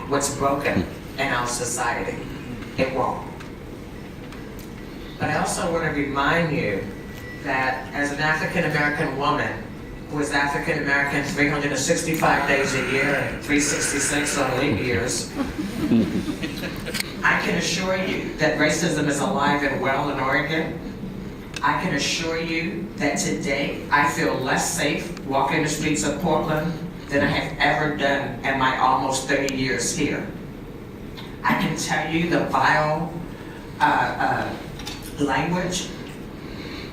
what's broken in our society. It won't. But I also want to remind you that as an African American woman who is African American 365 days a year and 366 on leap years, I can assure you that racism is alive and well in Oregon. I can assure you that today I feel less safe walking the streets of Portland than I have ever done in my almost 30 years here. I can tell you the vile language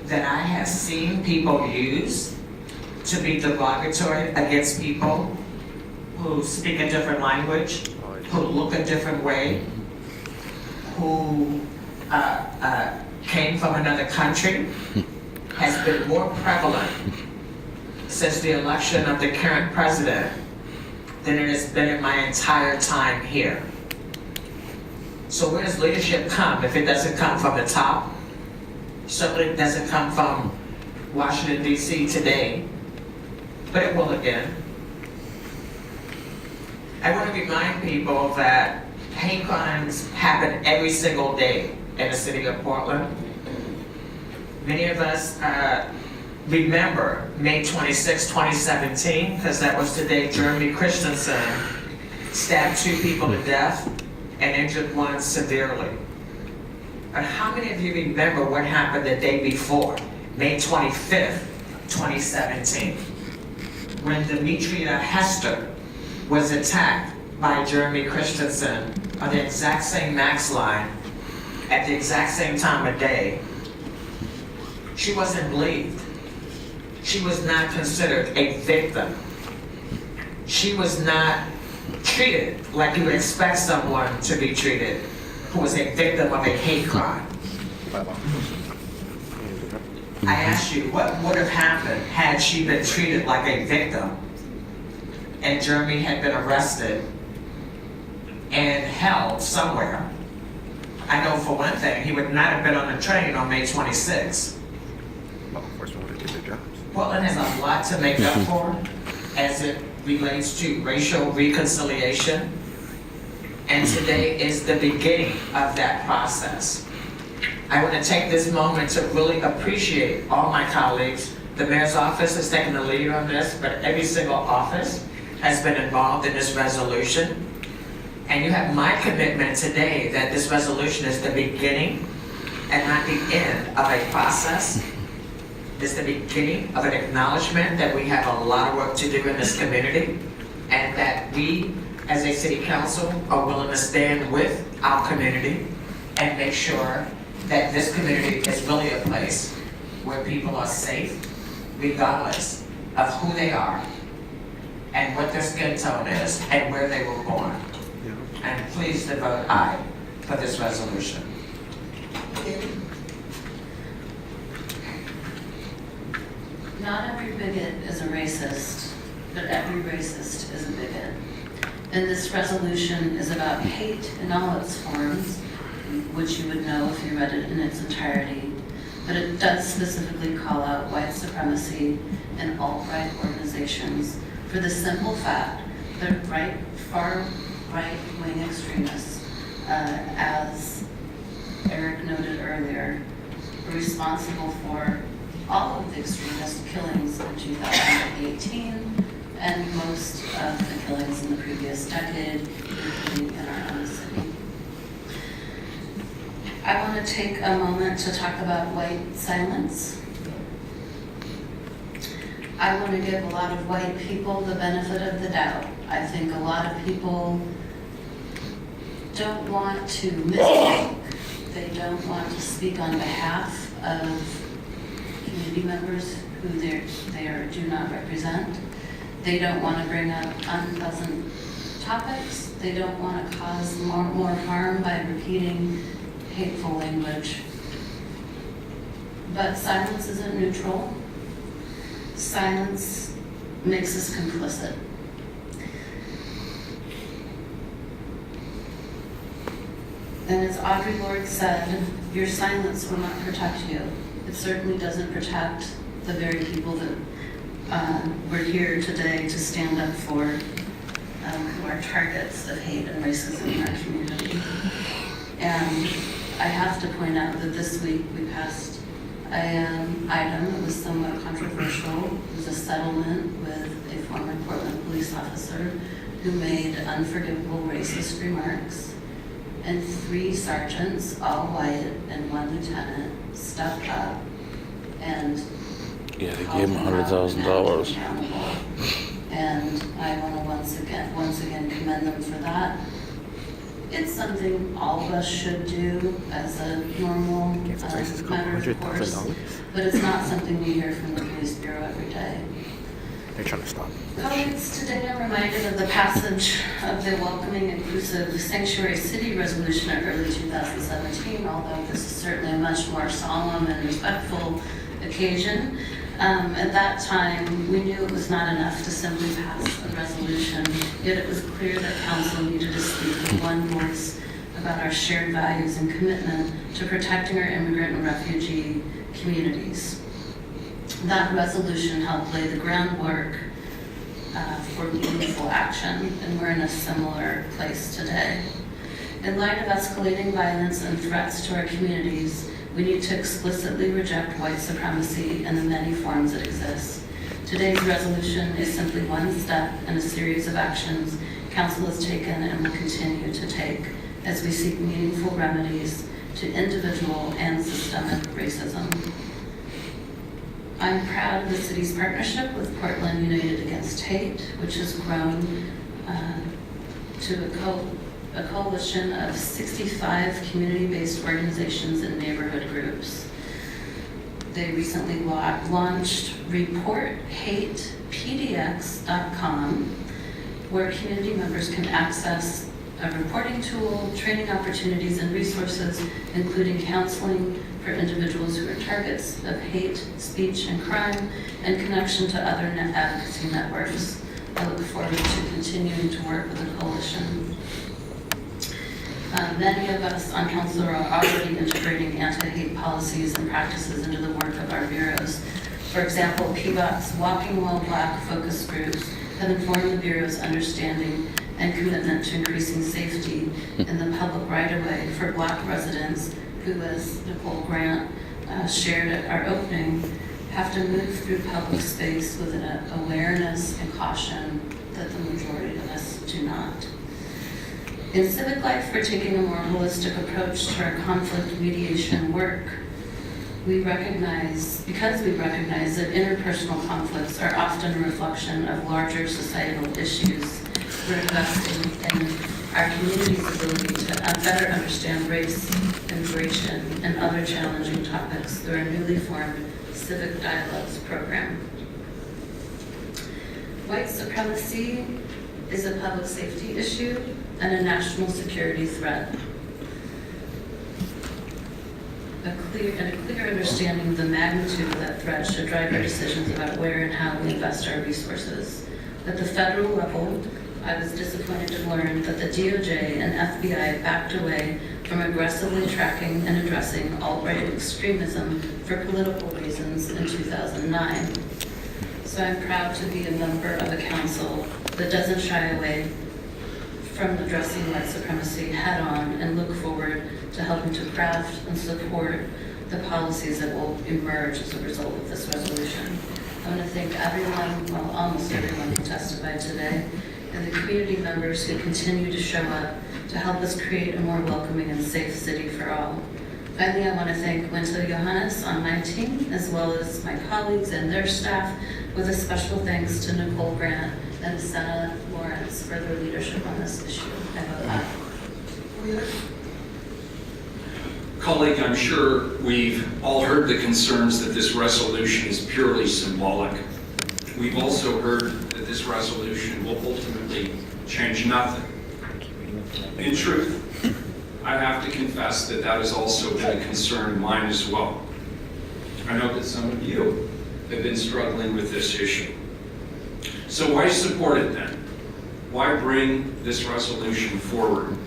that I have seen people use to be derogatory against people who speak a different language, who look a different way, who came from another country, has been more prevalent since the election of the current president than it has been in my entire time here. So where does leadership come if it doesn't come from the top? Certainly it doesn't come from Washington, D.C. today, but it will again. I want to remind people that hate crimes happen every single day in the city of Portland. Many of us remember May 26, 2017, because that was the day Jeremy Christensen stabbed 2 people to death and injured one severely. But how many of you remember what happened the day before, May 25th, 2017, when Demetria Hester was attacked by Jeremy Christensen on the exact same Max line at the exact same time of day? She wasn't believed. She was not considered a victim. She was not treated like you would expect someone to be treated who was a victim of a hate crime. I ask you, what would have happened had she been treated like a victim and Jeremy had been arrested and held somewhere? I know for one thing, he would not have been on the train on May 26th. Portland has a lot to make up for as it relates to racial reconciliation, and today is the beginning of that process. I want to take this moment to really appreciate all my colleagues. The mayor's office has taken the lead on this, but every single office has been involved in this resolution. And you have my commitment today that this resolution is the beginning and not the end of a process. It's the beginning of an acknowledgement that we have a lot of work to do in this community, and that we, as a city council, are willing to stand with our community and make sure that this community is really a place where people are safe, regardless of who they are and what their skin tone is and where they were born. And please to vote aye for this resolution. Not every bigot is a racist, but every racist is a bigot. And this resolution is about hate in all its forms, which you would know if you read it in its entirety. But it does specifically call out white supremacy and alt-right organizations for the simple fact that far right-wing extremists, as Eric noted earlier, were responsible for all of the extremist killings in 2018 and most of the killings in the previous decade, including in our own city. I want to take a moment to talk about white silence. I want to give a lot of white people the benefit of the doubt. I think a lot of people don't want to misspeak. They don't want to speak on behalf of community members who they do not represent. They don't want to bring up unpleasant topics. They don't want to cause more harm by repeating hateful language. But silence isn't neutral. Silence makes us complicit. And as Audre Lorde said, your silence will not protect you. It certainly doesn't protect the very people that we're here today to stand up for. who are targets of hate and racism in our community. And I have to point out that this week we passed an item that was somewhat controversial. It was a settlement with a former Portland police officer who made unforgivable racist remarks. And 3 sergeants, all white, and 1 lieutenant, stepped up and Yeah, they gave him $100,000. And I want to once again commend them for that. It's something all of us should do as a normal matter of course, but it's not something we hear from the police bureau every day. They're trying to stop. Colleagues, today I'm reminded of the passage of the Welcoming Inclusive Sanctuary City Resolution in early 2017, although this is certainly a much more solemn and respectful occasion. At that time, we knew it was not enough to simply pass a resolution, yet it was clear that council needed to speak with one voice about our shared values and commitment to protecting our immigrant and refugee communities. That resolution helped lay the groundwork for meaningful action, and we're in a similar place today. In light of escalating violence and threats to our communities, we need to explicitly reject white supremacy in the many forms it exists. Today's resolution is simply one step in a series of actions Council has taken and will continue to take as we seek meaningful remedies to individual and systemic racism. I'm proud of the city's partnership with Portland United Against Hate, which has grown to a coalition of 65 community-based organizations and neighborhood groups. They recently launched ReportHatePDX.com, where community members can access a reporting tool, training opportunities and resources, including counseling for individuals who are targets of hate, speech, and crime, and connection to other advocacy networks. I look forward to continuing to work with the coalition. Many of us on council are already integrating anti-hate policies and practices into the work of our bureaus. For example, PBOT's Walking While Black focus groups have informed the bureau's understanding and commitment to increasing safety in the public right-of-way for Black residents who, as Nicole Grant shared at our opening, have to move through public space with an awareness and caution that the majority of us do not. In civic life, we're taking a more holistic approach to our conflict mediation work. Because we recognize that interpersonal conflicts are often a reflection of larger societal issues, we're investing in our community's ability to better understand race, immigration, and other challenging topics through our newly formed Civic Dialogues program. White supremacy is a public safety issue and a national security threat. A clear understanding of the magnitude of that threat should drive our decisions about where and how we invest our resources. At the federal level, I was disappointed to learn that the DOJ and FBI backed away from aggressively tracking and addressing alt-right extremism for political reasons in 2009. So I'm proud to be a member of a council that doesn't shy away from addressing white supremacy head-on and look forward to helping to craft and support the policies that will emerge as a result of this resolution. I want to thank everyone, well, almost everyone who testified today, and the community members who continue to show up to help us create a more welcoming and safe city for all. Finally, I want to thank Winter Johannes on my team, as well as my colleagues and their staff, with a special thanks to Nicole Grant and Senna Lawrence for their leadership on this issue. I vote aye. Colleague, I'm sure we've all heard the concerns that this resolution is purely symbolic. We've also heard that this resolution will ultimately change nothing. In truth, I have to confess that that has also been a concern of mine as well. I know that some of you have been struggling with this issue. So why support it then? Why bring this resolution forward?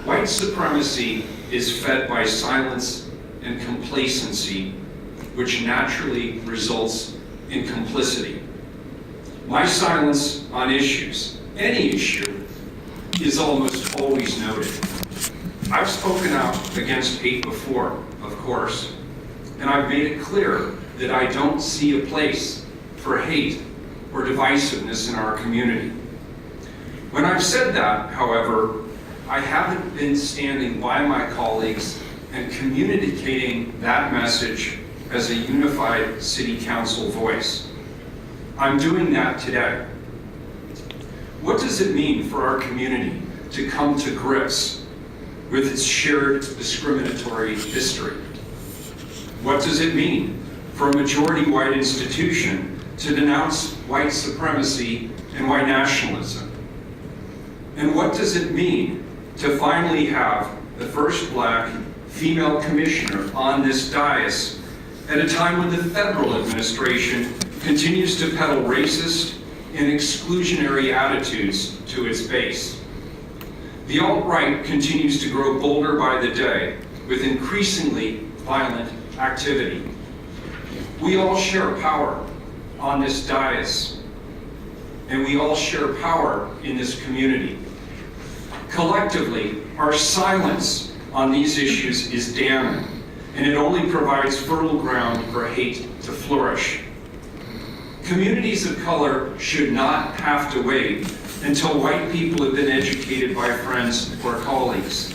White supremacy is fed by silence and complacency, which naturally results in complicity. My silence on issues any issue is almost always noted. I've spoken out against hate before, of course, and I've made it clear that I don't see a place for hate or divisiveness in our community. When I've said that, however, I haven't been standing by my colleagues and communicating that message as a unified city council voice. I'm doing that today. What does it mean for our community to come to grips with its shared discriminatory history? What does it mean for a majority-white institution to denounce white supremacy and white nationalism? And what does it mean to finally have the first Black female commissioner on this dais at a time when the federal administration continues to peddle racist and exclusionary attitudes to its base? The alt-right continues to grow bolder by the day with increasingly violent activity. We all share power on this dais, and we all share power in this community. Collectively, our silence on these issues is damning, and it only provides fertile ground for hate to flourish. Communities of color should not have to wait until white people have been educated by friends or colleagues.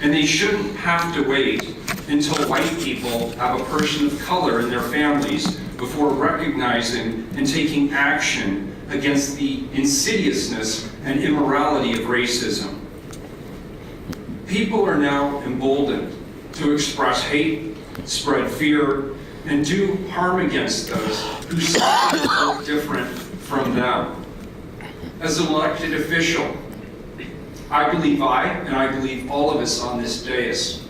And they shouldn't have to wait until white people have a person of color in their families before recognizing and taking action against the insidiousness and immorality of racism. People are now emboldened to express hate, spread fear, and do harm against those who simply look different from them. As an elected official, I believe and I believe all of us on this dais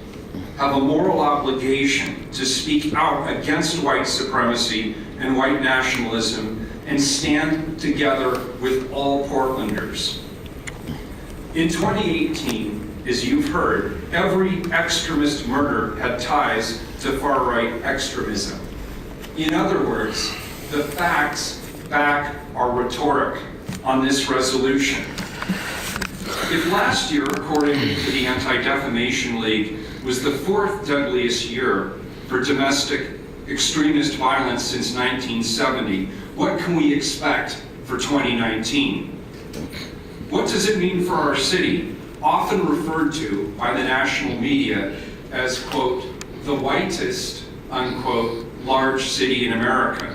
have a moral obligation to speak out against white supremacy and white nationalism and stand together with all Portlanders. In 2018, as you've heard, every extremist murder had ties to far-right extremism. In other words, the facts back our rhetoric on this resolution. If last year, according to the Anti-Defamation League, was the fourth deadliest year for domestic extremist violence since 1970, what can we expect for 2019? What does it mean for our city, often referred to by the national media as, quote, the whitest, unquote, large city in America?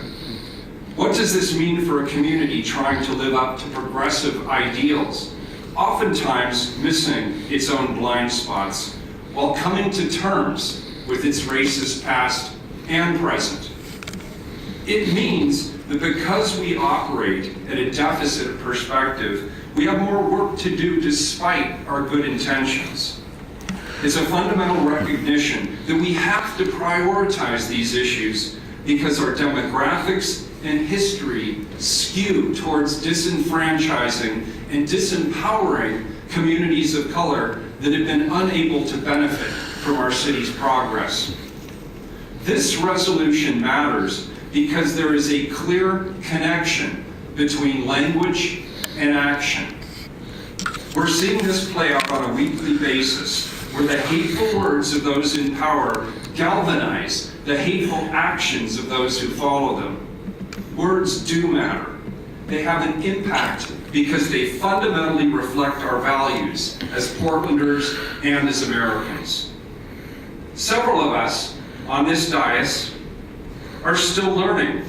What does this mean for a community trying to live up to progressive ideals, oftentimes missing its own blind spots, while coming to terms with its racist past and present? It means that because we operate at a deficit of perspective, we have more work to do despite our good intentions. It's a fundamental recognition that we have to prioritize these issues because our demographics and history skew towards disenfranchising and disempowering communities of color that have been unable to benefit from our city's progress. This resolution matters because there is a clear connection between language and action. We're seeing this play out on a weekly basis, where the hateful words of those in power galvanize the hateful actions of those who follow them. Words do matter. They have an impact because they fundamentally reflect our values as Portlanders and as Americans. Several of us on this dais are still learning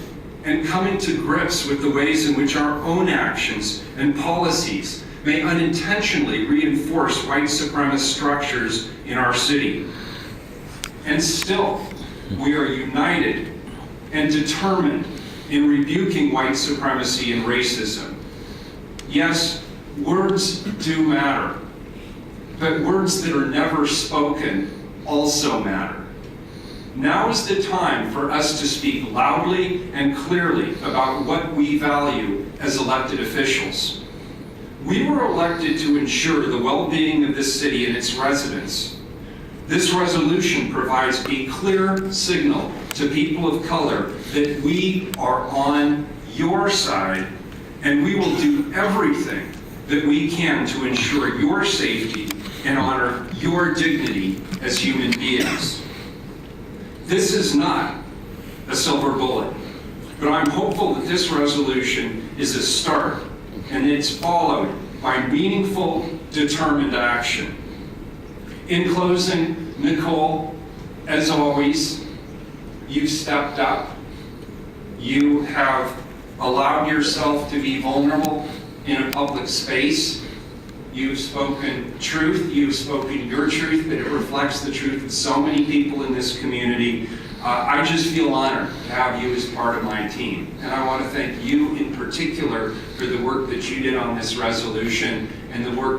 and coming to grips with the ways in which our own actions and policies may unintentionally reinforce white supremacist structures in our city. And still, we are united and determined in rebuking white supremacy and racism. Yes, words do matter, but words that are never spoken also matter. Now is the time for us to speak loudly and clearly about what we value as elected officials. We were elected to ensure the well-being of this city and its residents. This resolution provides a clear signal to people of color that we are on your side, and we will do everything that we can to ensure your safety and honor your dignity as human beings. This is not a silver bullet, but I'm hopeful that this resolution is a start and it's followed by meaningful, determined action. In closing, Nicole, as always, you've stepped up. You have allowed yourself to be vulnerable in a public space. You've spoken truth, you've spoken your truth, but it reflects the truth of so many people in this community. I just feel honored to have you as part of my team. And I want to thank you in particular for the work that you did on this resolution and the work that